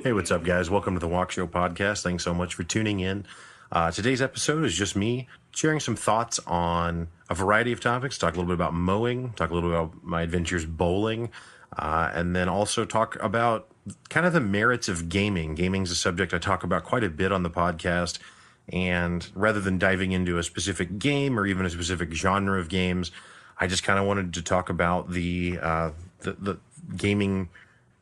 Hey, what's up, guys? Welcome to the Walkshow podcast. Thanks so much for tuning in. Today's episode is just me sharing some thoughts on a variety of topics. Talk a little bit about mowing, talk a little bit about my adventures bowling, and then also talk about kind of the merits of gaming. Gaming is a subject I talk about quite a bit on the podcast. And rather than diving into a specific game or even a specific genre of games, I just kind of wanted to talk about the gaming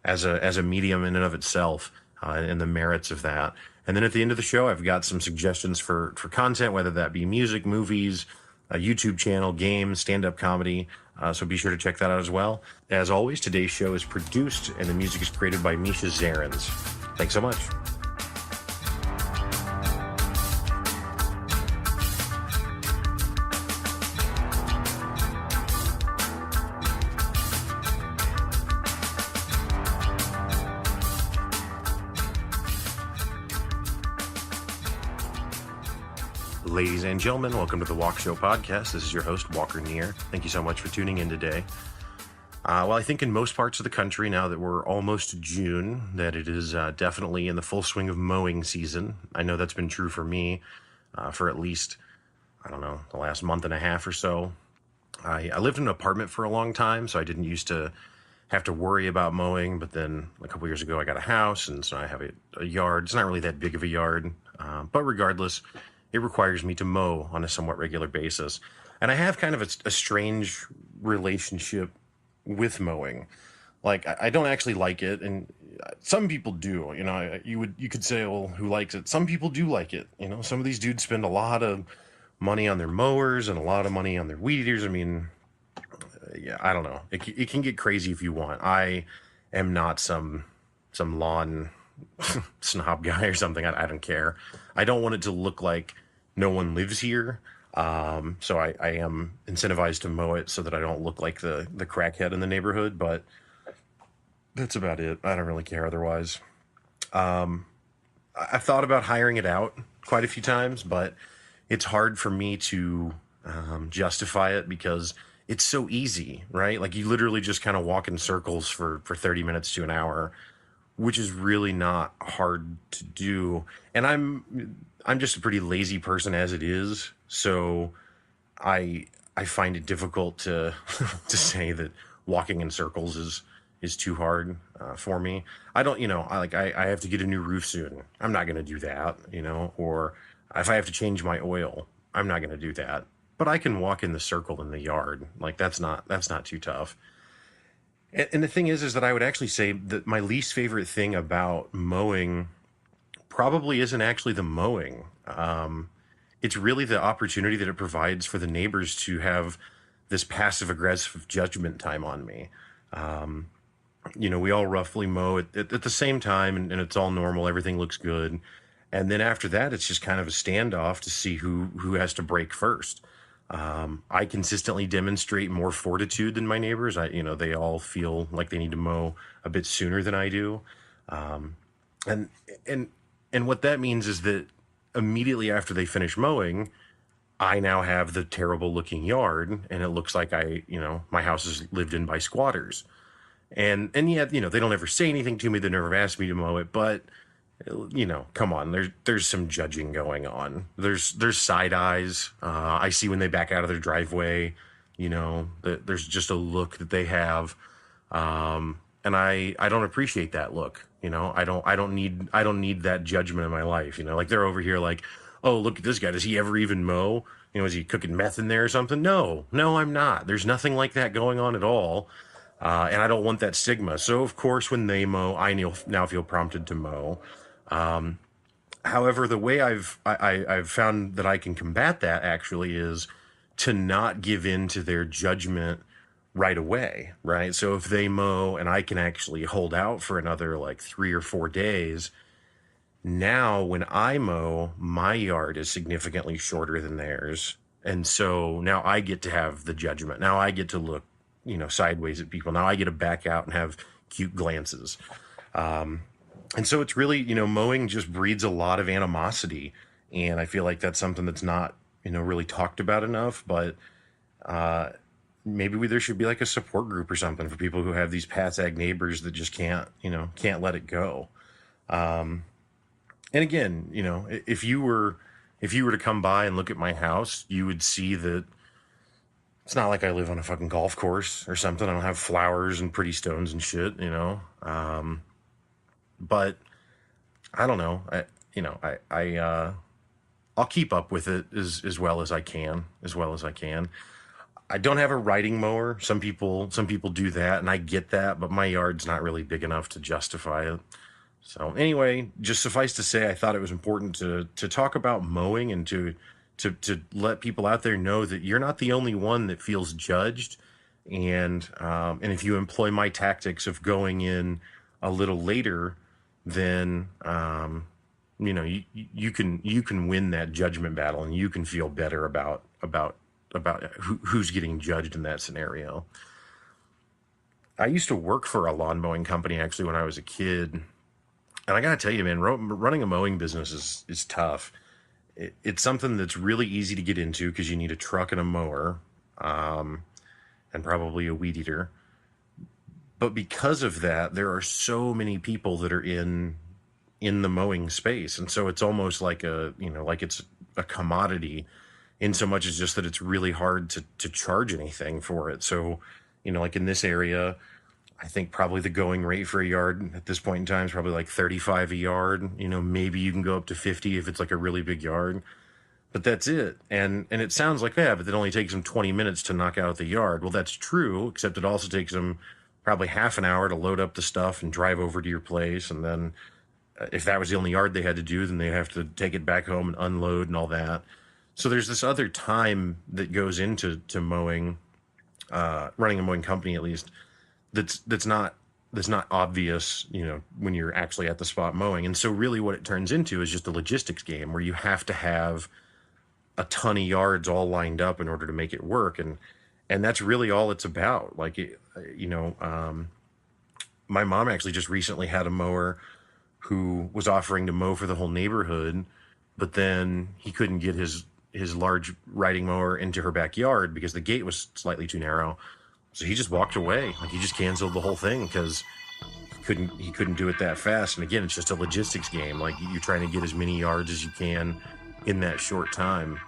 as a medium in and of itself, and the merits of that. And then at the end of the show, I've got some suggestions for content, whether that be music, movies, a YouTube channel, games, stand-up comedy. So be sure to check that out as well. As always, today's show is produced and the music is created by Misha Zarins. Thanks so much. Ladies and gentlemen, welcome to the Walkshow podcast. This is your host, Walker Neer. Thank you so much for tuning in today. Well, I think in most parts of the country, now that we're almost June, that it is definitely in the full swing of mowing season. I know that's been true for me for at least, the last month and a half or so. I lived in an apartment for a long time, so I didn't used to have to worry about mowing. But then a couple years ago, I got a house, and so I have a yard. It's not really that big of a yard, but regardless, it requires me to mow on a somewhat regular basis. And I have kind of a strange relationship with mowing. Like, I don't actually like it, and some people do. You could say, well, who likes it? Some people do like it. Some of these dudes spend a lot of money on their mowers and a lot of money on their weed eaters. I mean, yeah, I don't know. It can get crazy if you want. I am not some lawn snob guy or something. I don't care. I don't want it to look like no one lives here. So I am incentivized to mow it so that I don't look like the crackhead in the neighborhood, but that's about it. I don't really care otherwise. I've thought about hiring it out quite a few times, but it's hard for me to justify it because it's so easy, right? Like, you literally just kind of walk in circles for 30 minutes to an hour, which is really not hard to do. And I'm just a pretty lazy person as it is, so I find it difficult to say that walking in circles is too hard for me. I don't, I have to get a new roof soon. I'm not going to do that, or if I have to change my oil, I'm not going to do that. But I can walk in the circle in the yard. Like, that's not too tough. And the thing is that I would actually say that my least favorite thing about mowing probably isn't actually the mowing. It's really the opportunity that it provides for the neighbors to have this passive aggressive judgment time on me. We all roughly mow at the same time, and it's all normal. Everything looks good. And then after that, it's just kind of a standoff to see who has to break first. I consistently demonstrate more fortitude than my neighbors. They all feel like they need to mow a bit sooner than I do. And what that means is that immediately after they finish mowing, I now have the terrible looking yard, and it looks like my house is lived in by squatters. And yet, they don't ever say anything to me. They never ask me to mow it, but come on, there's some judging going on. There's side eyes. I see when they back out of their driveway, there's just a look that they have. And I don't appreciate that look. I don't need that judgment in my life. Like, they're over here like, oh, look at this guy. Does he ever even mow? Is he cooking meth in there or something? No, I'm not. There's nothing like that going on at all. And I don't want that stigma. So of course, when they mow, I now feel prompted to mow. However, the way I've found that I can combat that actually is to not give in to their judgment right away, right? So if they mow and I can actually hold out for another like 3 or 4 days, now when I mow, my yard is significantly shorter than theirs. And so now I get to have the judgment. Now I get to look, sideways at people. Now I get to back out and have cute glances. And so it's really, mowing just breeds a lot of animosity. And I feel like that's something that's not, really talked about enough, but maybe there should be like a support group or something for people who have these pass ag neighbors that just can't let it go. And again, you know, if you were to come by and look at my house, you would see that it's not like I live on a fucking golf course or something. I don't have flowers and pretty stones and shit, you know. But I don't know. I'll keep up with it as well as I can, I don't have a riding mower. Some people do that, and I get that, but my yard's not really big enough to justify it. So anyway, just suffice to say, I thought it was important to talk about mowing and to let people out there know that you're not the only one that feels judged. And if you employ my tactics of going in a little later, then you know, you can win that judgment battle, and you can feel better about who's getting judged in that scenario. I used to work for a lawn mowing company actually when I was a kid, and I gotta tell you, man, running a mowing business is tough. It's something that's really easy to get into because you need a truck and a mower, and probably a weed eater. But because of that, there are so many people that are in the mowing space, and so it's almost like it's a commodity, in so much as just that it's really hard to charge anything for it. So, you know, like in this area, I think probably the going rate for a yard at this point in time is probably like 35 a yard. You know, maybe you can go up to 50 if it's like a really big yard, but that's it. And it sounds like that, but it only takes them 20 minutes to knock out the yard. Well, that's true, except it also takes them probably half an hour to load up the stuff and drive over to your place. And then if that was the only yard they had to do, then they have to take it back home and unload and all that. So there's this other time that goes into mowing, running a mowing company at least, that's not obvious, you know, when you're actually at the spot mowing. And so really what it turns into is just a logistics game where you have to have a ton of yards all lined up in order to make it work. And that's really all it's about. Like, my mom actually just recently had a mower who was offering to mow for the whole neighborhood, but then he couldn't get his large riding mower into her backyard because the gate was slightly too narrow. So he just walked away. Like, he just canceled the whole thing because he couldn't do it that fast. And again, it's just a logistics game. Like, you're trying to get as many yards as you can in that short time.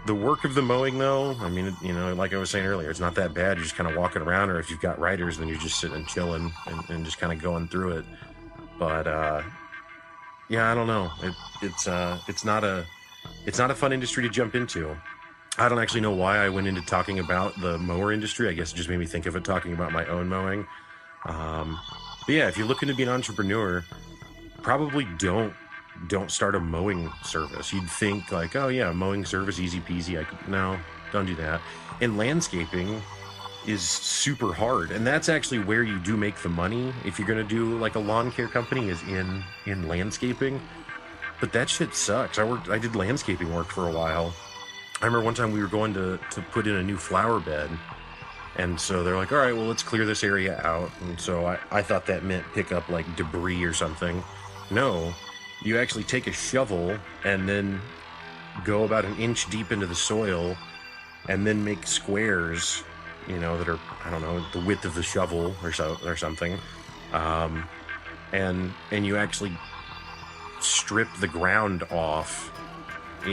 The work of the mowing, though, I mean, you know, like I was saying earlier, it's not that bad. You're just kind of walking around, or if you've got riders, then you're just sitting and chilling and just kind of going through it. But yeah, I don't know. It's not a fun industry to jump into. I don't actually know why I went into talking about the mower industry. I guess it just made me think of it talking about my own mowing. But yeah, if you're looking to be an entrepreneur, probably don't start a mowing service. You'd think like, oh yeah, mowing service, easy peasy. No, don't do that. And landscaping is super hard, and that's actually where you do make the money if you're going to do like a lawn care company, is in landscaping. But that shit sucks. I did landscaping work for a while. I remember one time we were going to put in a new flower bed, and so they're like, all right, well, let's clear this area out. And so I thought that meant pick up like debris or something. No, you actually take a shovel and then go about an inch deep into the soil and then make squares, you know, that are, I don't know, the width of the shovel or something. And you actually strip the ground off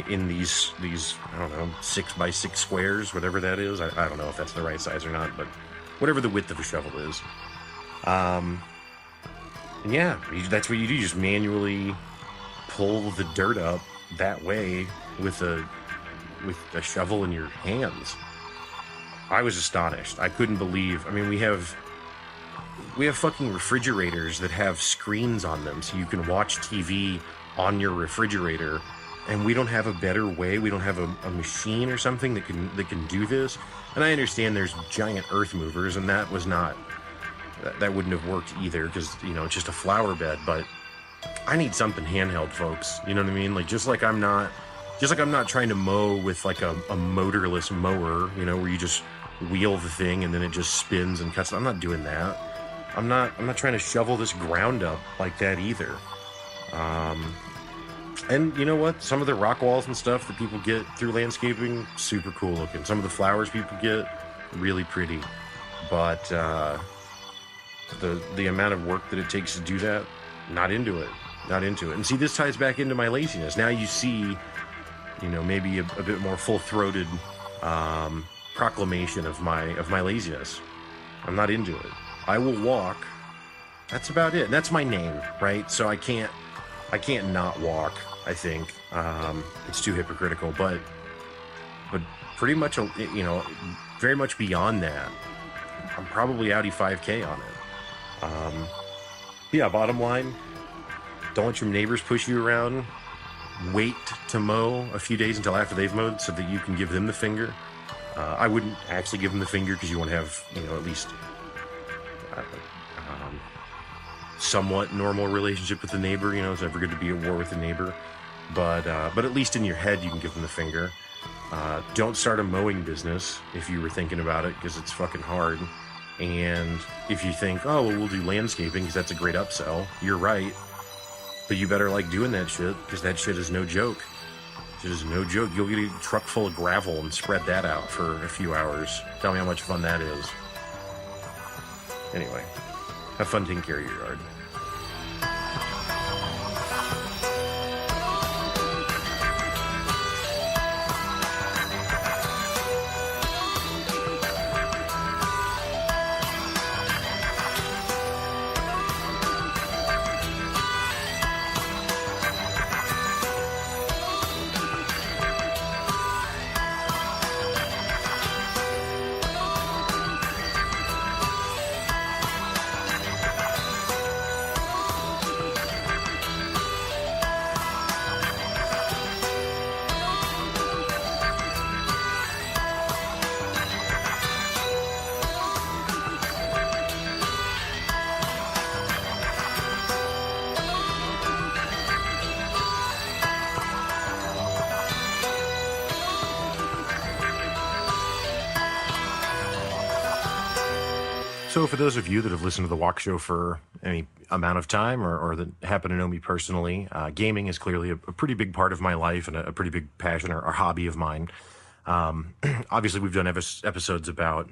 in these I don't know, 6x6 squares, whatever that is. I don't know if that's the right size or not, but whatever the width of a shovel is. And yeah, that's what you do. You just manually pull the dirt up that way with a shovel in your hands. I was astonished. I couldn't believe. I mean, we have fucking refrigerators that have screens on them, so you can watch TV on your refrigerator. And we don't have a better way. We don't have a machine or something that can do this. And I understand there's giant earth movers, and that wouldn't have worked either, because, you know, it's just a flower bed. But I need something handheld, folks. You know what I mean? Like, just like I'm not trying to mow with like a motorless mower, you know, where you just wheel the thing and then it just spins and cuts. I'm not doing that. I'm not trying to shovel this ground up like that either. And you know what? Some of the rock walls and stuff that people get through landscaping, super cool looking. Some of the flowers people get, really pretty. But the amount of work that it takes to do that, not into it. Not into it. And see, this ties back into my laziness. Now you see, maybe a bit more full-throated proclamation of my laziness. I'm not into it. I will walk. That's about it. And that's my name, right? So I can't not walk, I think. It's too hypocritical, but pretty much, very much beyond that, I'm probably Audi 5K on it. Yeah, bottom line, don't let your neighbors push you around. Wait to mow a few days until after they've mowed so that you can give them the finger. I wouldn't actually give them the finger because you want to have, at least somewhat normal relationship with the neighbor. It's never good to be at war with the neighbor. But at least in your head, you can give them the finger. Don't start a mowing business if you were thinking about it, because it's fucking hard. And if you think, oh, well, we'll do landscaping because that's a great upsell, you're right. But you better like doing that shit, because that shit is no joke. It is no joke. You'll get a truck full of gravel and spread that out for a few hours. Tell me how much fun that is. Anyway, have fun taking care of your yard. So for those of you that have listened to the Walkshow for any amount of time or that happen to know me personally, gaming is clearly a pretty big part of my life and a pretty big passion or hobby of mine. Obviously, we've done episodes about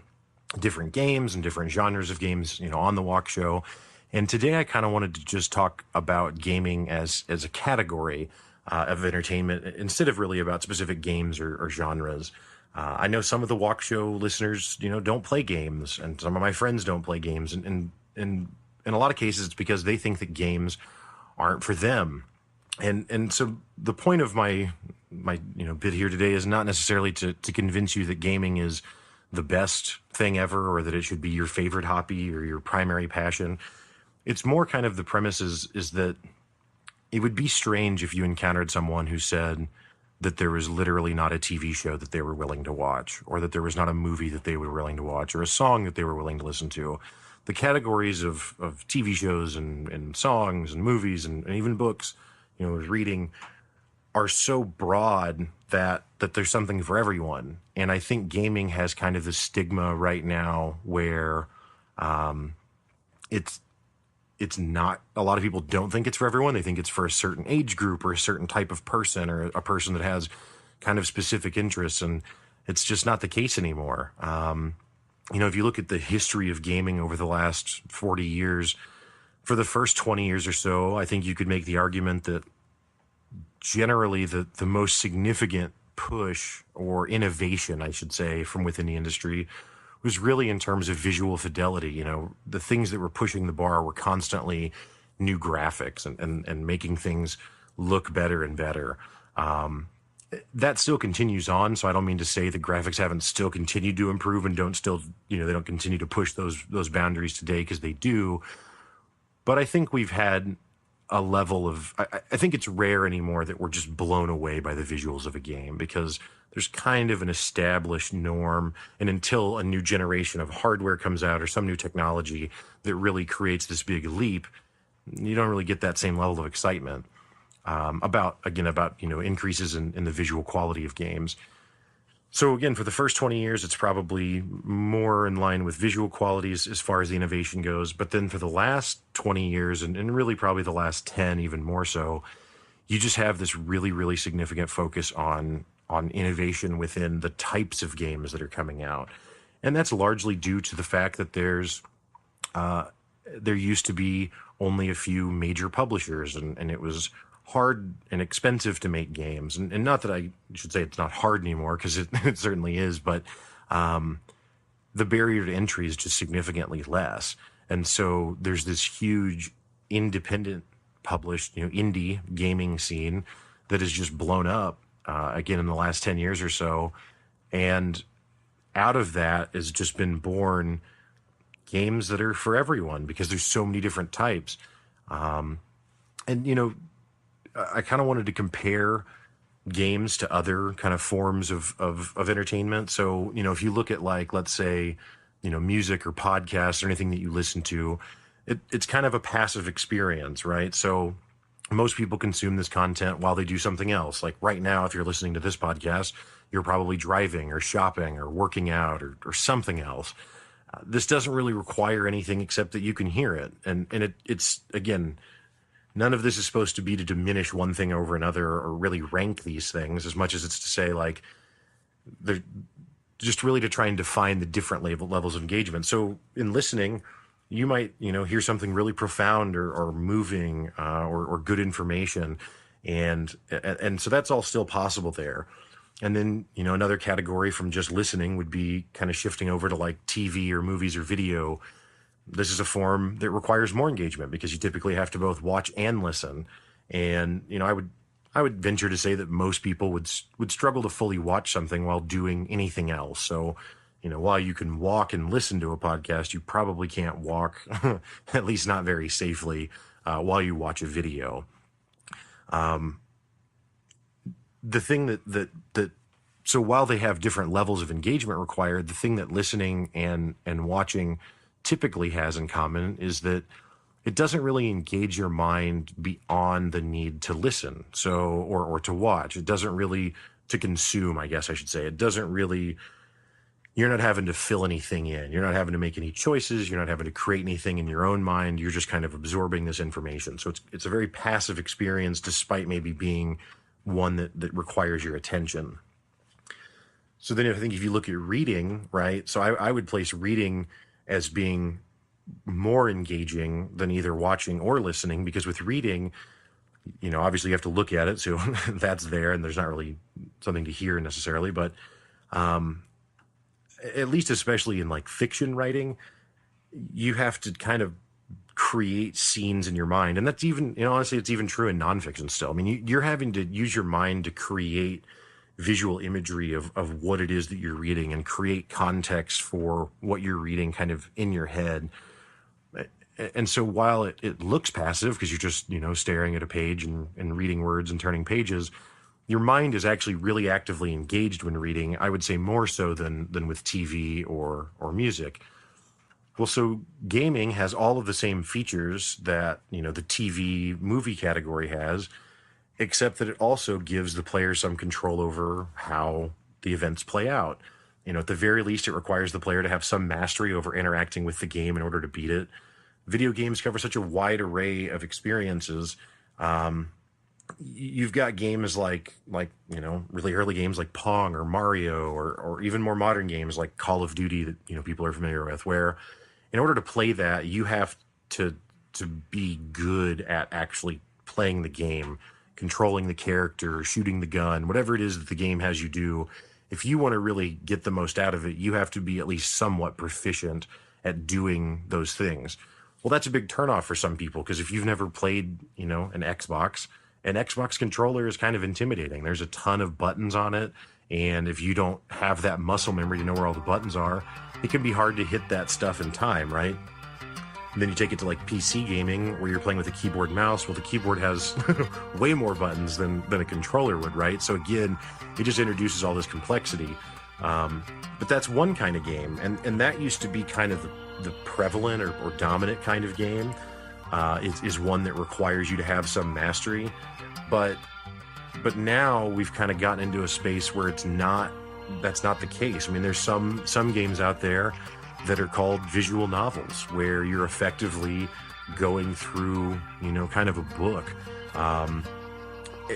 different games and different genres of games, on the Walkshow. And today I kind of wanted to just talk about gaming as a category of entertainment instead of really about specific games or genres. I know some of the Walkshow listeners, don't play games, and some of my friends don't play games. And in a lot of cases, it's because they think that games aren't for them. And so the point of my bit here today is not necessarily to convince you that gaming is the best thing ever or that it should be your favorite hobby or your primary passion. It's more kind of the premise is that it would be strange if you encountered someone who said that there was literally not a TV show that they were willing to watch, or that there was not a movie that they were willing to watch, or a song that they were willing to listen to. The categories of TV shows and songs and movies and even books, reading, are so broad that there's something for everyone. And I think gaming has kind of this stigma right now where it's not, a lot of people don't think it's for everyone. They think it's for a certain age group or a certain type of person or a person that has kind of specific interests. And it's just not the case anymore. If you look at the history of gaming over the last 40 years, for the first 20 years or so, I think you could make the argument that generally the most significant push or innovation, I should say, from within the industry was really in terms of visual fidelity. The things that were pushing the bar were constantly new graphics and making things look better and better. That still continues on. So I don't mean to say the graphics haven't still continued to improve and they don't continue to push those boundaries today, because they do. But I think we've had a level of, I think it's rare anymore that we're just blown away by the visuals of a game, because there's kind of an established norm. And until a new generation of hardware comes out or some new technology that really creates this big leap, you don't really get that same level of excitement about increases in the visual quality of games. So again, for the first 20 years, it's probably more in line with visual qualities as far as the innovation goes. But then for the last 20 years, and really probably the last 10 even more so, you just have this really, really significant focus on innovation within the types of games that are coming out. And that's largely due to the fact that there used to be only a few major publishers, and it was hard and expensive to make games. And not that I should say it's not hard anymore, because it certainly is, but the barrier to entry is just significantly less. And so there's this huge independent published, indie gaming scene that has just blown up again in the last 10 years or so. And out of that has just been born games that are for everyone, because there's so many different types. And, I kind of wanted to compare games to other kind of forms of entertainment. So, if you look at, like, let's say, music or podcasts or anything that you listen to, it's kind of a passive experience, right? So most people consume this content while they do something else. Like right now, if you're listening to this podcast, you're probably driving or shopping or working out or something else. This doesn't really require anything except that you can hear it. And it's, again, none of this is supposed to be to diminish one thing over another or really rank these things, as much as it's to say, like, they're just really to try and define the different levels of engagement. So in listening, you might, hear something really profound or moving or good information. And so that's all still possible there. And then, another category from just listening would be kind of shifting over to like TV or movies or video. This is a form that requires more engagement because you typically have to both watch and listen. And, I would venture to say that most people would struggle to fully watch something while doing anything else. So, while you can walk and listen to a podcast, you probably can't walk, at least not very safely, while you watch a video. The thing that so while they have different levels of engagement required, the thing that listening and watching typically has in common is that it doesn't really engage your mind beyond the need to listen. So, or to watch. It doesn't really, to consume, I guess I should say. It doesn't really, you're not having to fill anything in. You're not having to make any choices. You're not having to create anything in your own mind. You're just kind of absorbing this information. So it's a very passive experience, despite maybe being one that requires your attention. So then I think if you look at reading, right? So I would place reading as being more engaging than either watching or listening, because with reading, obviously you have to look at it. So that's there, and there's not really something to hear necessarily, but at least especially in like fiction writing, you have to kind of create scenes in your mind. And that's even, honestly, it's even true in nonfiction still. I mean, you're having to use your mind to create visual imagery of what it is that you're reading and create context for what you're reading kind of in your head. And so while it looks passive because you're just, staring at a page and reading words and turning pages, your mind is actually really actively engaged when reading. I would say more so than with TV or music. Well, so gaming has all of the same features that, the TV movie category has, except that it also gives the player some control over how the events play out. At the very least, it requires the player to have some mastery over interacting with the game in order to beat it. Video games cover such a wide array of experiences. You've got games like really early games like Pong or Mario, or even more modern games like Call of Duty that people are familiar with, where in order to play that, you have to be good at actually playing the game, controlling the character, shooting the gun, whatever it is that the game has you do. If you want to really get the most out of it, you have to be at least somewhat proficient at doing those things. Well, that's a big turnoff for some people, because if you've never played, an Xbox controller is kind of intimidating. There's a ton of buttons on it, and if you don't have that muscle memory to know where all the buttons are, it can be hard to hit that stuff in time, right? And then you take it to like PC gaming, where you're playing with a keyboard and mouse. Well, the keyboard has way more buttons than a controller would, right? So again, it just introduces all this complexity. But that's one kind of game, and that used to be kind of the prevalent or dominant kind of game. Is one that requires you to have some mastery, but now we've kind of gotten into a space where that's not the case. I mean, there's some games out there that are called visual novels, where you're effectively going through, kind of a book,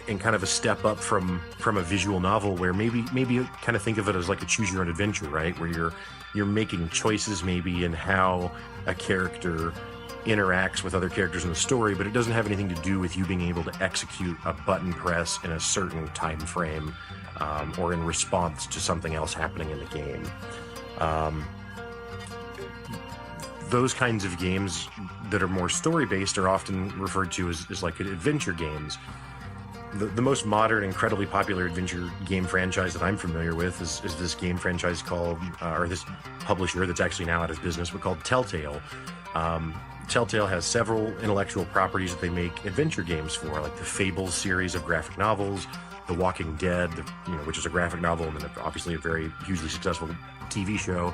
and kind of a step up from a visual novel, where maybe you kind of think of it as like a choose your own adventure, right? Where you're making choices maybe in how a character interacts with other characters in the story, but it doesn't have anything to do with you being able to execute a button press in a certain time frame, or in response to something else happening in the game. Those kinds of games that are more story-based are often referred to as like adventure games. The most modern, incredibly popular adventure game franchise that I'm familiar with is this game franchise called, or this publisher that's actually now out of business, but called Telltale. Telltale has several intellectual properties that they make adventure games for, like the Fable series of graphic novels, The Walking Dead, which is a graphic novel, and then obviously a very hugely successful TV show.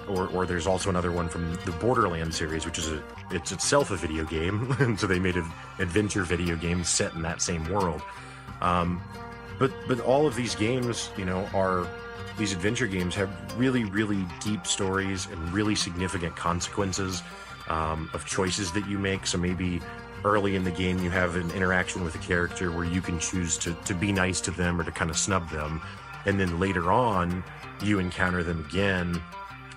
Or there's also another one from the Borderlands series, which is it's itself a video game, and so they made an adventure video game set in that same world. But all of these games, these adventure games have really, really deep stories and really significant consequences of choices that you make. So maybe early in the game you have an interaction with a character where you can choose to be nice to them or to kind of snub them, and then later on you encounter them again,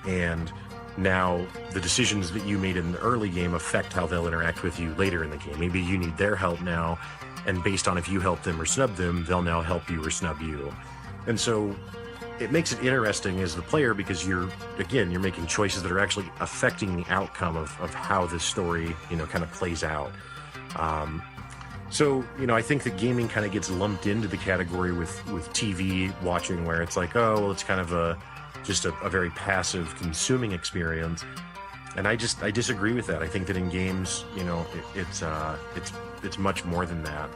and now the decisions that you made in the early game affect how they'll interact with you later in the game. Maybe you need their help now, and based on if you help them or snub them, they'll now help you or snub you. And so it makes it interesting as the player, because you're making choices that are actually affecting the outcome of how this story, kind of plays out. So, I think that gaming kind of gets lumped into the category with TV watching, where it's like, oh, well, it's kind of just a very passive consuming experience. And I disagree with that. I think that in games, it's much more than that,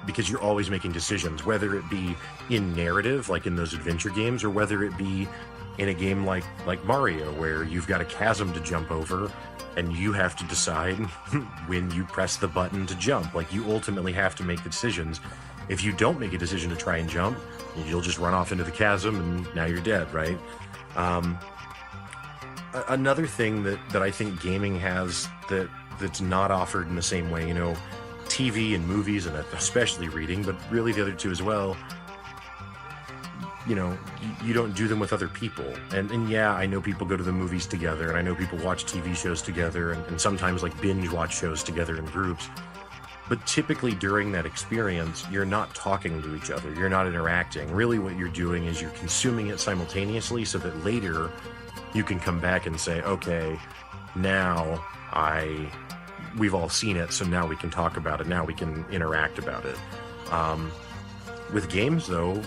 because you're always making decisions, whether it be in narrative, like in those adventure games, or whether it be in a game like Mario, where you've got a chasm to jump over, and you have to decide when you press the button to jump. Like, you ultimately have to make the decisions. If you don't make a decision to try and jump, you'll just run off into the chasm, and now you're dead, right? Another thing that I think gaming has that's not offered in the same way, TV and movies, and especially reading, but really the other two as well, you don't do them with other people. And yeah, I know people go to the movies together, and I know people watch TV shows together, and sometimes like binge watch shows together in groups. But typically during that experience, you're not talking to each other. You're not interacting. Really what you're doing is you're consuming it simultaneously, so that later you can come back and say, okay, now we've all seen it, so now we can talk about it. Now we can interact about it. With games, though,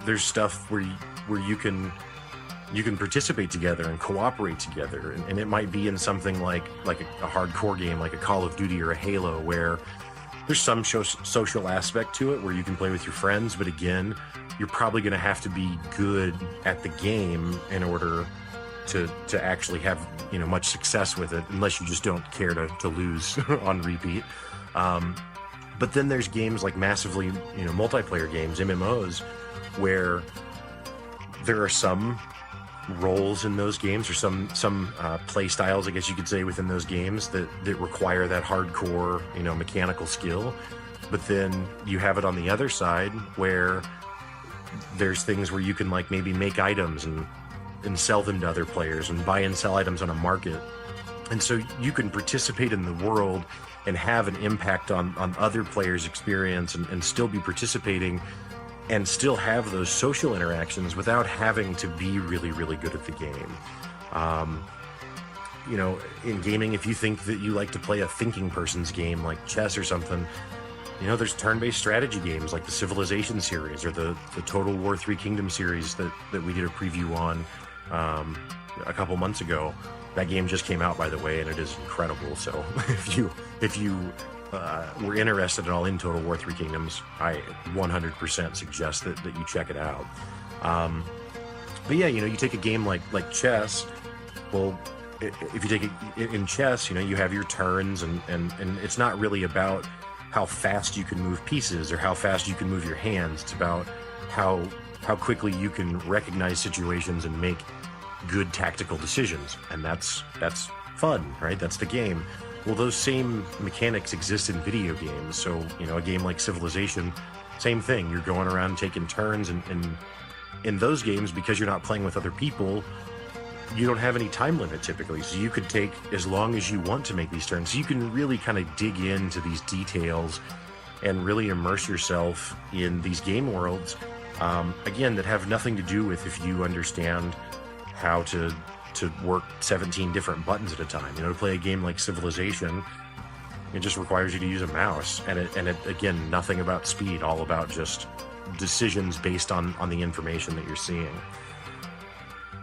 there's stuff where you can participate together and cooperate together, and it might be in something like a hardcore game, like a Call of Duty or a Halo, where there's some social aspect to it where you can play with your friends, but again, you're probably going to have to be good at the game in order to actually have much success with it, unless you just don't care to lose on repeat. But then there's games like massively multiplayer games, MMOs, where there are some roles in those games, or some play styles, I guess you could say, within those games that require that hardcore mechanical skill. But then you have it on the other side, where there's things where you can like maybe make items and sell them to other players, and buy and sell items on a market. And so you can participate in the world and have an impact on other players' experience, and still be participating, and still have those social interactions without having to be really, really good at the game. In gaming, if you think that you like to play a thinking person's game like chess or something, there's turn-based strategy games like the Civilization series, or the Total War 3 Kingdom series that we did a preview on a couple months ago. That game just came out, by the way, and it is incredible. So if you were interested at all in Total War 3 Kingdoms, I 100% suggest that you check it out. But yeah, you take a game like chess. Well, if you take it in chess, you have your turns, and it's not really about how fast you can move pieces or how fast you can move your hands. It's about how quickly you can recognize situations and make good tactical decisions, and that's fun, right? That's the game. Well, those same mechanics exist in video games. So, a game like Civilization, same thing. You're going around taking turns, and in those games, because you're not playing with other people, you don't have any time limit typically, so you could take as long as you want to make these turns. So you can really kind of dig into these details and really immerse yourself in these game worlds, again, that have nothing to do with if you understand how to work 17 different buttons at a time. To play a game like Civilization, it just requires you to use a mouse, and it again, nothing about speed, all about just decisions based on the information that you're seeing.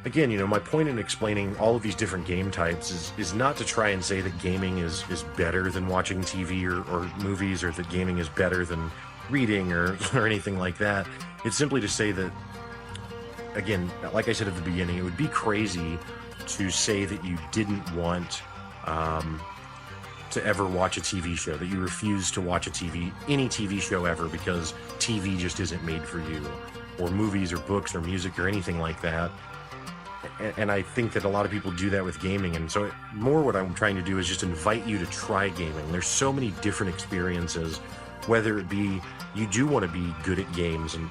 Again, my point in explaining all of these different game types is not to try and say that gaming is better than watching TV or movies, or that gaming is better than reading or anything like that. It's simply to say that, again, like I said at the beginning, it would be crazy to say that you didn't want to ever watch a TV show, that you refuse to watch any TV show ever because TV just isn't made for you, or movies or books or music or anything like that. And I think that a lot of people do that with gaming. And so more what I'm trying to do is just invite you to try gaming. There's so many different experiences, whether it be you do want to be good at games and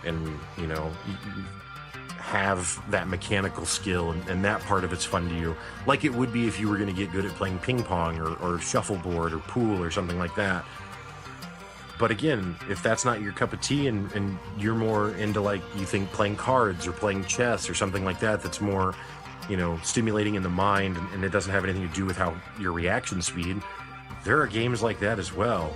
have that mechanical skill, and that part of it's fun to you, like it would be if you were going to get good at playing ping pong or shuffleboard or pool or something like that. But again, if that's not your cup of tea and you're more into, like, you think playing cards or playing chess or something like that, that's more, stimulating in the mind, and it doesn't have anything to do with how your reaction speed, there are games like that as well.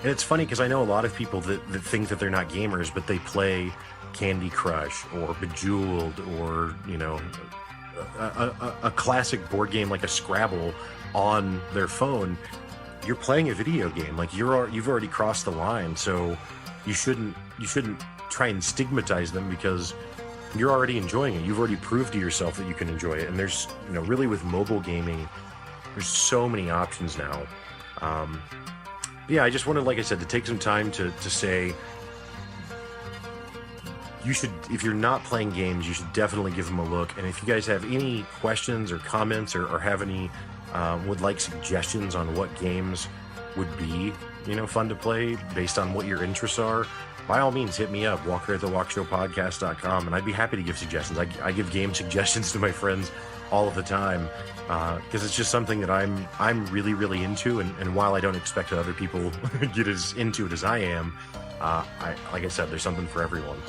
And it's funny because I know a lot of people that think that they're not gamers, but they play Candy Crush or Bejeweled or, a classic board game like a Scrabble on their phone. You're playing a video game. Like, you've already crossed the line, so you shouldn't try and stigmatize them because you're already enjoying it. You've already proved to yourself that you can enjoy it. And there's, really with mobile gaming, there's so many options now. Yeah, I just wanted, like I said, to take some time to say, you should, if you're not playing games, you should definitely give them a look. And if you guys have any questions or comments or have any, would like suggestions on what games would be, fun to play based on what your interests are, by all means, hit me up, walker@thewalkshowpodcast.com, and I'd be happy to give suggestions. I give game suggestions to my friends all of the time, because it's just something that I'm really, really into, and while I don't expect that other people get as into it as I am, like I said, there's something for everyone.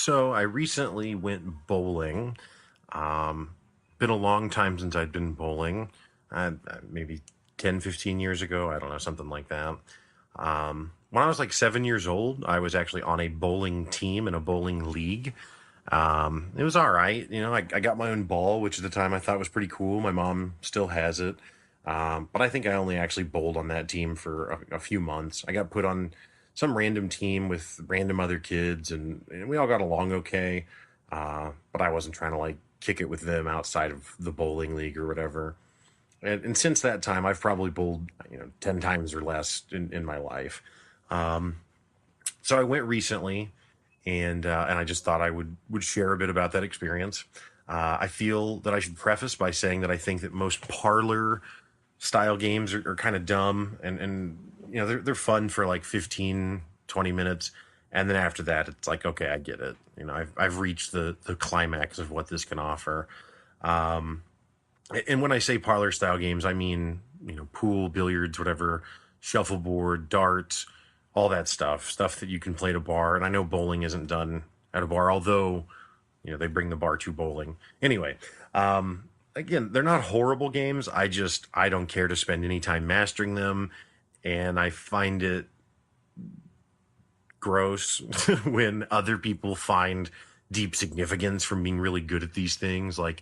So I recently went bowling. Been a long time since I'd been bowling. Maybe 10, 15 years ago. I don't know, something like that. When I was like 7 years old, I was actually on a bowling team in a bowling league. It was all right. I got my own ball, which at the time I thought was pretty cool. My mom still has it. But I think I only actually bowled on that team for a few months. I got put on some random team with random other kids, and we all got along okay. But I wasn't trying to like kick it with them outside of the bowling league or whatever. And since that time, I've probably bowled 10 times or less in my life. So I went recently, and I just thought I would share a bit about that experience. I feel that I should preface by saying that I think that most parlor style games are kind of dumb, and they're fun for like 15, 20 minutes. And then after that, it's like, okay, I get it. I've reached the climax of what this can offer. And when I say parlor style games, I mean, pool, billiards, whatever, shuffleboard, darts, all that stuff that you can play at a bar. And I know bowling isn't done at a bar, although, they bring the bar to bowling. Anyway, again, they're not horrible games. I don't care to spend any time mastering them, and I find it gross when other people find deep significance from being really good at these things. Like,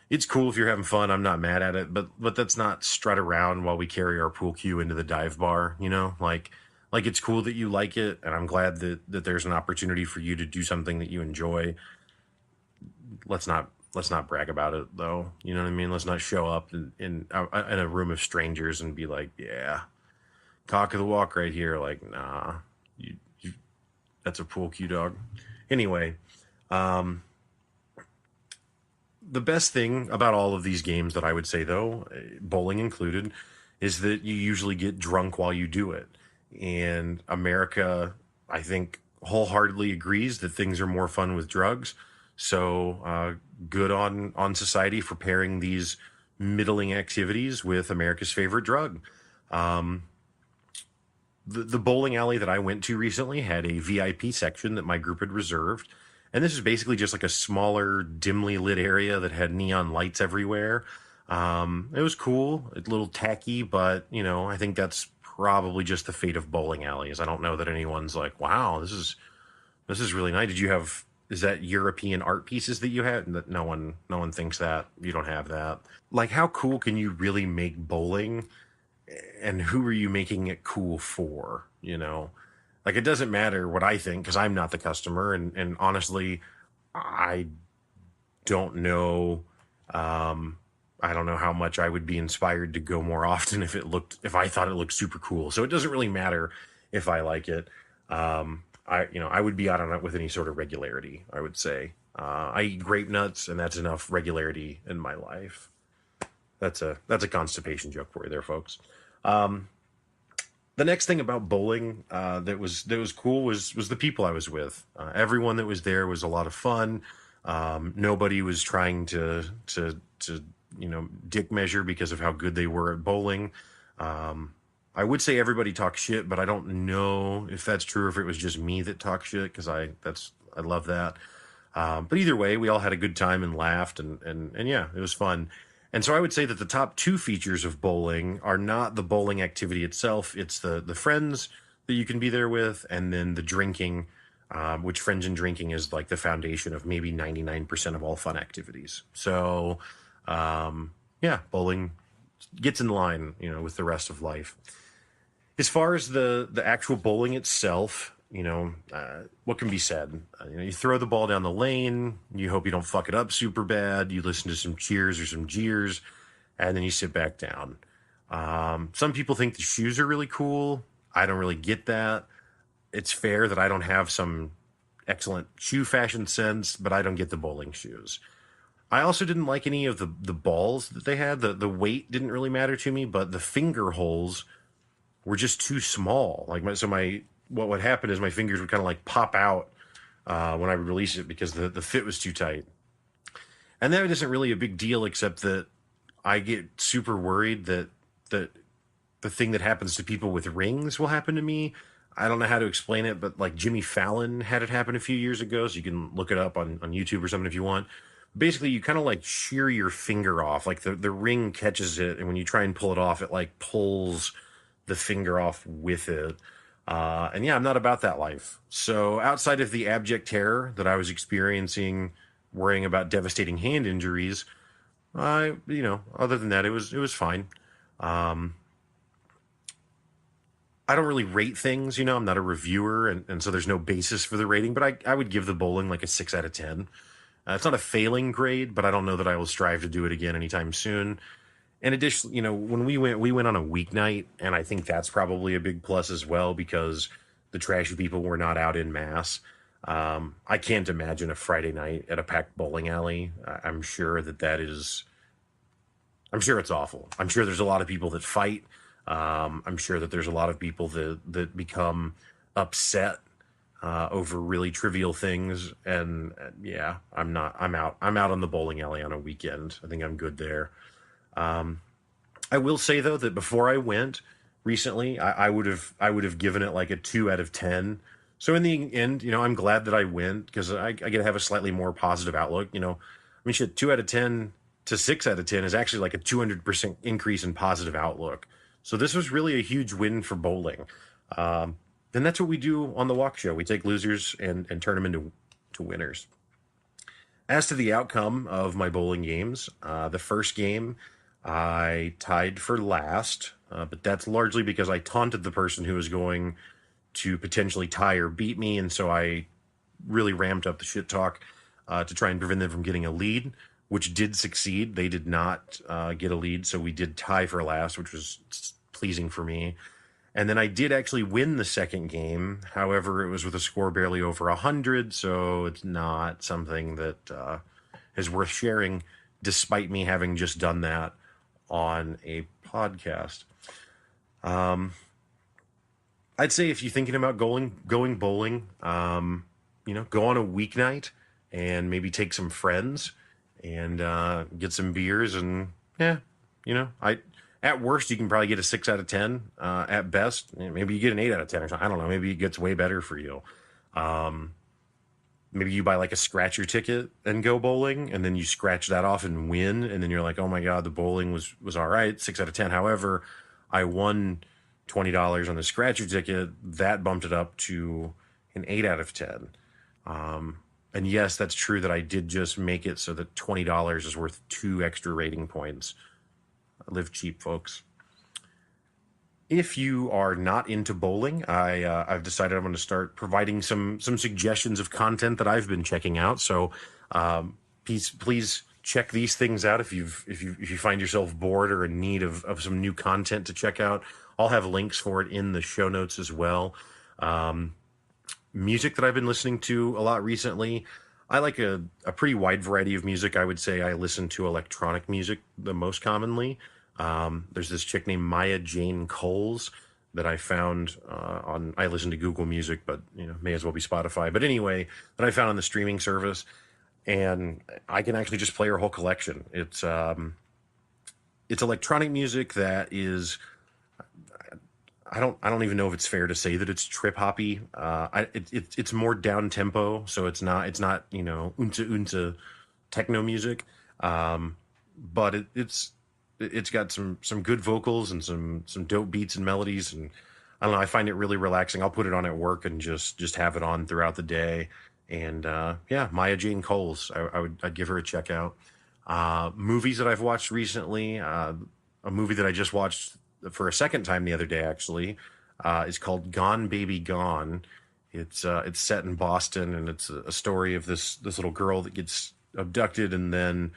it's cool if you're having fun. I'm not mad at it, but that's not strut around while we carry our pool cue into the dive bar. Like it's cool that you like it, and I'm glad that there's an opportunity for you to do something that you enjoy. Let's not brag about it though. You know what I mean? Let's not show up in a room of strangers and be like, yeah, cock of the walk right here. Like, nah, you that's a pool cue, dog. Anyway, um, the best thing about all of these games that I would say, though, bowling included, is that you usually get drunk while you do it. And America, I think, wholeheartedly agrees that things are more fun with drugs. So good on society for pairing these middling activities with America's favorite drug. Um, the bowling alley that I went to recently had a VIP section that my group had reserved. And this is basically just like a smaller, dimly lit area that had neon lights everywhere. It was cool, a little tacky, but I think that's probably just the fate of bowling alleys. I don't know that anyone's like, wow, this is really nice. Is that European art pieces that you had? That no one thinks that. You don't have that. Like, how cool can you really make bowling, and who are you making it cool for? Like, it doesn't matter what I think because I'm not the customer, and honestly, I don't know. I don't know how much I would be inspired to go more often if I thought it looked super cool. So it doesn't really matter if I like it. I would be out on it with any sort of regularity, I would say. I eat grape nuts, and that's enough regularity in my life. That's a constipation joke for you there, folks. The next thing about bowling that was cool was the people I was with. Everyone that was there was a lot of fun. Nobody was trying to dick measure because of how good they were at bowling. I would say everybody talked shit, but I don't know if that's true or if it was just me that talked shit because I love that. But either way, we all had a good time and laughed, and yeah, it was fun. And so I would say that the top two features of bowling are not the bowling activity itself. It's the friends that you can be there with, and then the drinking, which friends and drinking is like the foundation of maybe 99% of all fun activities. So, yeah, bowling gets in line, with the rest of life. As far as the actual bowling itself, what can be said? You throw the ball down the lane, you hope you don't fuck it up super bad, you listen to some cheers or some jeers, and then you sit back down. Some people think the shoes are really cool. I don't really get that. It's fair that I don't have some excellent shoe fashion sense, but I don't get the bowling shoes. I also didn't like any of the balls that they had. The weight didn't really matter to me, but the finger holes were just too small. Like what would happen is my fingers would kind of like pop out when I would release it because the fit was too tight. And that isn't really a big deal, except that I get super worried that the thing that happens to people with rings will happen to me. I don't know how to explain it, but like Jimmy Fallon had it happen a few years ago, so you can look it up on YouTube or something if you want. Basically, you kind of like shear your finger off, like the ring catches it, and when you try and pull it off, it like pulls the finger off with it. And yeah, I'm not about that life. So outside of the abject terror that I was experiencing, worrying about devastating hand injuries, other than that, it was fine. Um, I don't really rate things, I'm not a reviewer, and so there's no basis for the rating, but I would give the bowling like a 6 out of 10. It's not a failing grade, but I don't know that I will strive to do it again anytime soon. In addition, when we went on a weeknight, and I think that's probably a big plus as well because the trashy people were not out in mass. I can't imagine a Friday night at a packed bowling alley. I'm sure that is. I'm sure it's awful. I'm sure there's a lot of people that fight. I'm sure that there's a lot of people that become upset over really trivial things. And yeah, I'm not. I'm out. I'm out on the bowling alley on a weekend. I think I'm good there. I will say though that before I went recently, I would have given it like a 2 out of 10. So in the end, I'm glad that I went because I get to have a slightly more positive outlook. I mean, shit, 2 out of 10 to 6 out of 10 is actually like a 200% increase in positive outlook. So this was really a huge win for bowling. And that's what we do on the Walk Show. We take losers and turn them into winners. As to the outcome of my bowling games, the first game I tied for last, but that's largely because I taunted the person who was going to potentially tie or beat me, and so I really ramped up the shit talk to try and prevent them from getting a lead, which did succeed. They did not get a lead, so we did tie for last, which was pleasing for me. And then I did actually win the second game. However, it was with a score barely over 100, so it's not something that is worth sharing, despite me having just done that on a podcast. I'd say if you're thinking about going bowling, go on a weeknight and maybe take some friends and get some beers, and at worst, you can probably get a 6 out of 10. At best, maybe you get an 8 out of 10 or something. I don't know. Maybe it gets way better for you. Maybe you buy like a scratcher ticket and go bowling, and then you scratch that off and win. And then you're like, oh my God, the bowling was all right, 6 out of 10. However, I won $20 on the scratcher ticket. That bumped it up to an 8 out of 10. And yes, that's true that I did just make it so that $20 is worth 2 extra rating points. Live cheap, folks. If you are not into bowling, I've decided I'm going to start providing some suggestions of content that I've been checking out. So please check these things out if you find yourself bored or in need of some new content to check out. I'll have links for it in the show notes as well. Music that I've been listening to a lot recently. I like a pretty wide variety of music. I would say I listen to electronic music the most commonly. There's this chick named Maya Jane Coles that I found I listen to Google Music, but may as well be Spotify. But anyway, that I found on the streaming service, and I can actually just play her whole collection. It's electronic music that is, I don't even know if it's fair to say that it's trip hoppy. It's more down tempo, so it's not unta techno music, but it's got some good vocals and some dope beats and melodies, and I don't know, I find it really relaxing. I'll put it on at work and just have it on throughout the day. And Maya Jane Coles, I'd give her a check out. Movies that I've watched recently, a movie that I just watched for a second time the other day actually, is called Gone Baby Gone. It's set in Boston, and it's a story of this little girl that gets abducted, and then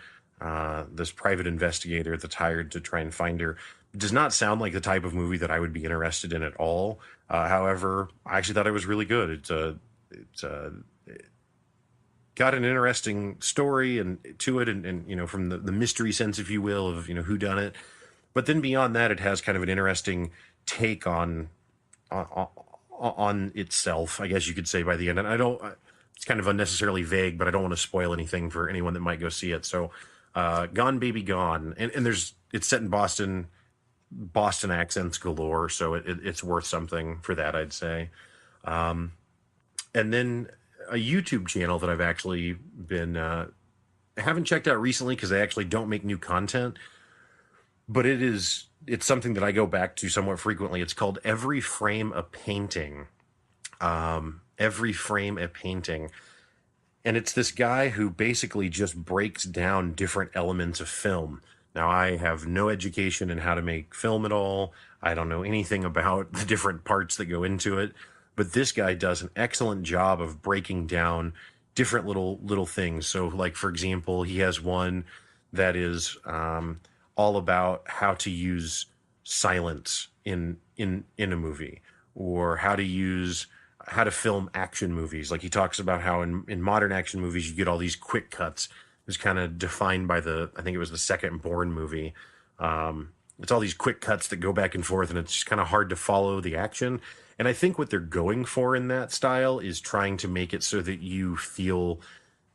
this private investigator that's hired to try and find her. It does not sound like the type of movie that I would be interested in at all. However, I actually thought it was really good. It's got an interesting story and to it, and from the mystery sense, if you will, of who done it. But then beyond that, it has kind of an interesting take on itself, I guess you could say, by the end. And it's kind of unnecessarily vague, but I don't want to spoil anything for anyone that might go see it. So, Gone Baby Gone, and it's set in Boston accents galore, so it's worth something for that, I'd say. And then a YouTube channel that I've actually haven't checked out recently because they actually don't make new content, but it's something that I go back to somewhat frequently. It's called Every Frame a Painting. Every Frame a Painting. And it's this guy who basically just breaks down different elements of film. Now, I have no education in how to make film at all. I don't know anything about the different parts that go into it. But this guy does an excellent job of breaking down different little things. So, like, for example, he has one that is all about how to use silence in a movie, or how to film action movies. Like, he talks about how in modern action movies you get all these quick cuts. It was kind of defined by I think it was the second Bourne movie. It's all these quick cuts that go back and forth, and it's just kind of hard to follow the action. And I think what they're going for in that style is trying to make it so that you feel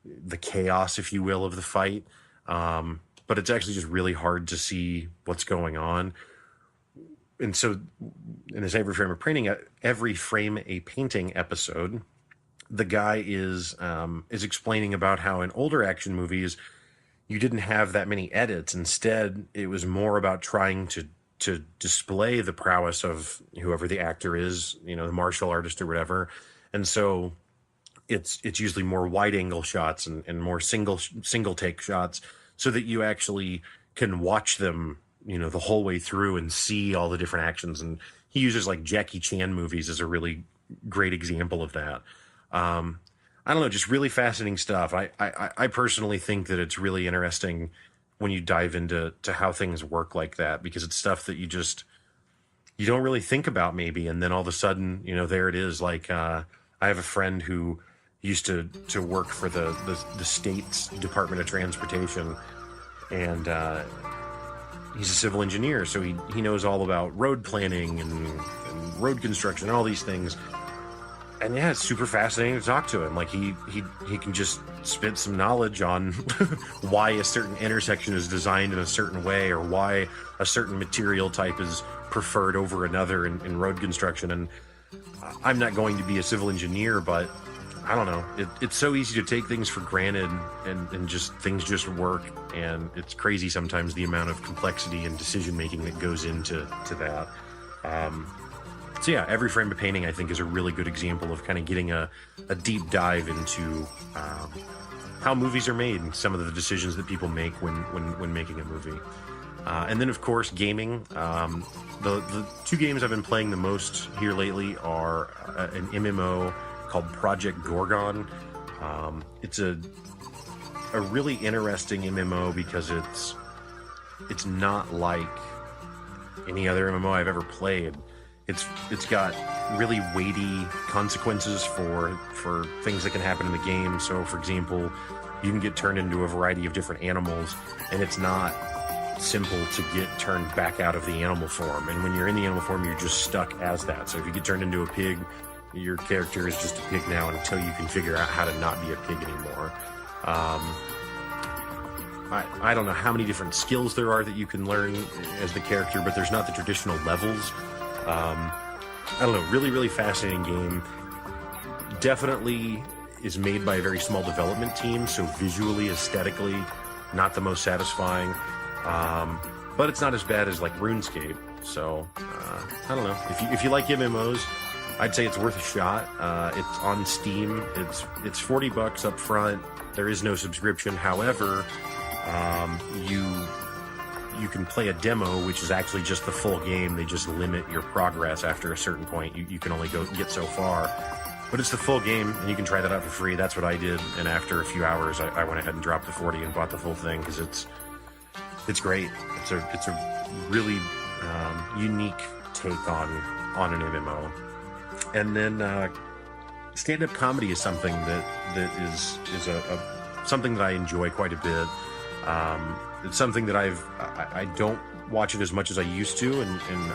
the chaos, if you will, of the fight. But it's actually just really hard to see what's going on. And so in this Every Frame a Painting episode, the guy is explaining about how in older action movies, you didn't have that many edits. Instead, it was more about trying to display the prowess of whoever the actor is, the martial artist or whatever. And so it's usually more wide angle shots and more single take shots, so that you actually can watch them, the whole way through and see all the different actions. And he uses like Jackie Chan movies as a really great example of that. I don't know, just really fascinating stuff. I personally think that it's really interesting when you dive into how things work like that, because it's stuff that you don't really think about maybe. And then all of a sudden, there it is. Like, I have a friend who used to work for the state's Department of Transportation, and he's a civil engineer. So he knows all about road planning and road construction and all these things. And yeah, it's super fascinating to talk to him. Like he can just spit some knowledge on why a certain intersection is designed in a certain way, or why a certain material type is preferred over another in road construction. And I'm not going to be a civil engineer, but I don't know. It's so easy to take things for granted, and just things just work. And it's crazy sometimes the amount of complexity and decision making that goes into that. So yeah, Every Frame of Painting, I think, is a really good example of kind of getting a deep dive into how movies are made and some of the decisions that people make when making a movie. And then, of course, gaming. The two games I've been playing the most here lately are an MMO called Project Gorgon. It's a really interesting MMO because it's not like any other MMO I've ever played. It's got really weighty consequences for things that can happen in the game. So, for example, you can get turned into a variety of different animals, and it's not simple to get turned back out of the animal form. And when you're in the animal form, you're just stuck as that. So if you get turned into a pig, your character is just a pig now until you can figure out how to not be a pig anymore. I don't know how many different skills there are that you can learn as the character, but there's not the traditional levels. I don't know, really, really fascinating game. Definitely is made by a very small development team, so visually, aesthetically, not the most satisfying. But it's not as bad as like RuneScape. So, I don't know. If you like MMOs, I'd say it's worth a shot. It's on Steam. It's $40 up front. There is no subscription. However, you can play a demo, which is actually just the full game. They just limit your progress after a certain point. You can only get so far. But it's the full game, and you can try that out for free. That's what I did. And after a few hours, I went ahead and dropped the 40 and bought the full thing, because it's great. It's a really unique take on an MMO. And then stand-up comedy is something that is something that I enjoy quite a bit. It's something that I don't watch it as much as I used to, and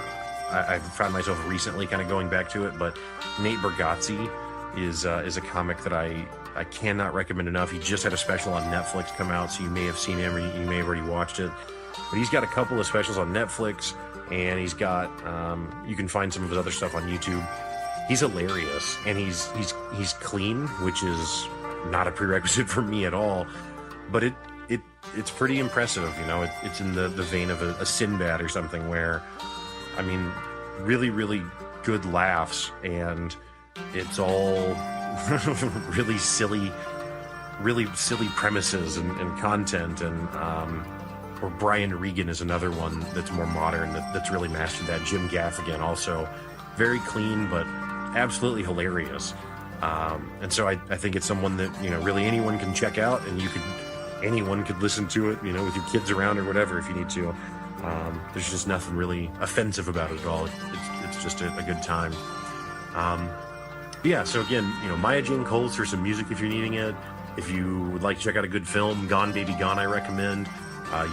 I've found myself recently kind of going back to it. But Nate Bargatze is a comic that I cannot recommend enough. He just had a special on Netflix come out, so you may have seen him, or you may have already watched it. But he's got a couple of specials on Netflix, and he's got you can find some of his other stuff on YouTube. He's hilarious, and he's clean, which is not a prerequisite for me at all. But it's pretty impressive, It's in the vein of a Sinbad or something, where, I mean, really, really good laughs, and it's all really silly premises and content. And or Brian Regan is another one that's more modern that's really mastered that. Jim Gaffigan also very clean, but absolutely hilarious. And so I think it's someone that really anyone can check out, and anyone could listen to it, with your kids around or whatever if you need to. There's just nothing really offensive about it at all. It's just a good time. Yeah, so again, Maya Jane Coles for some music if you're needing it. If you would like to check out a good film, Gone Baby Gone, I recommend.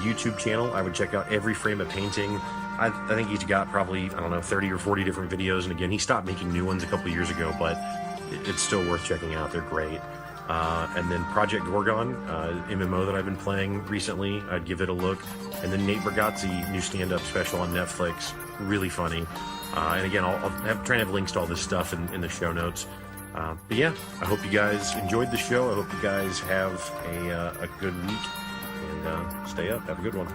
YouTube channel, I would check out Every Frame of Painting. I think he's got probably, 30 or 40 different videos. And again, he stopped making new ones a couple years ago, but it's still worth checking out. They're great. And then Project Gorgon, MMO that I've been playing recently, I'd give it a look. And then Nate Bargatze, new stand-up special on Netflix, really funny. And again, I'll try and have links to all this stuff in the show notes. But yeah, I hope you guys enjoyed the show. I hope you guys have a good week. and stay up. Have a good one.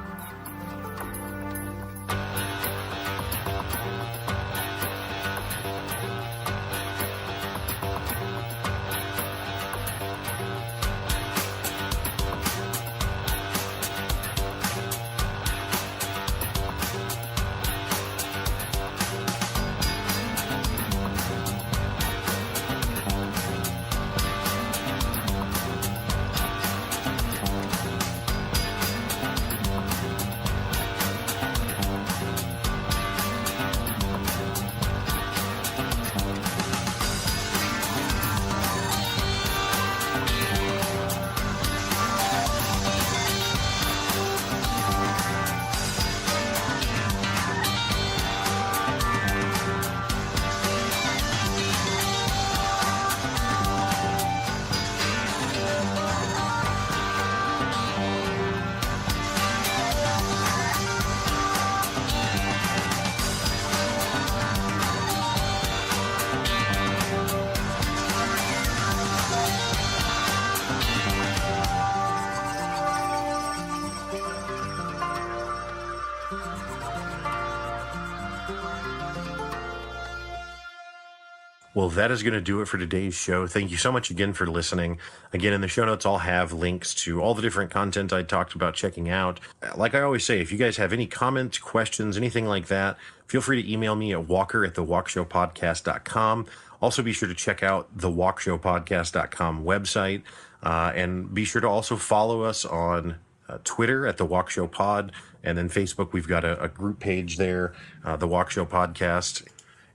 Well, that is going to do it for today's show. Thank you so much again for listening. Again, in the show notes, I'll have links to all the different content I talked about checking out. Like I always say, if you guys have any comments, questions, anything like that, feel free to email me at walker@thewalkshowpodcast.com. Also, be sure to check out the walkshowpodcast.com website. And be sure to also follow us on Twitter at the Walkshow Pod. And then Facebook, we've got a group page there, the Walkshow Podcast.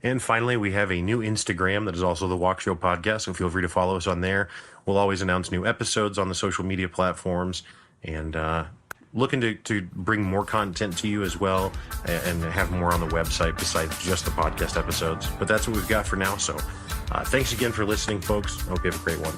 And finally, we have a new Instagram that is also the Walkshow Podcast, so feel free to follow us on there. We'll always announce new episodes on the social media platforms, and looking to bring more content to you as well, and have more on the website besides just the podcast episodes. But that's what we've got for now, so thanks again for listening, folks. Hope you have a great one.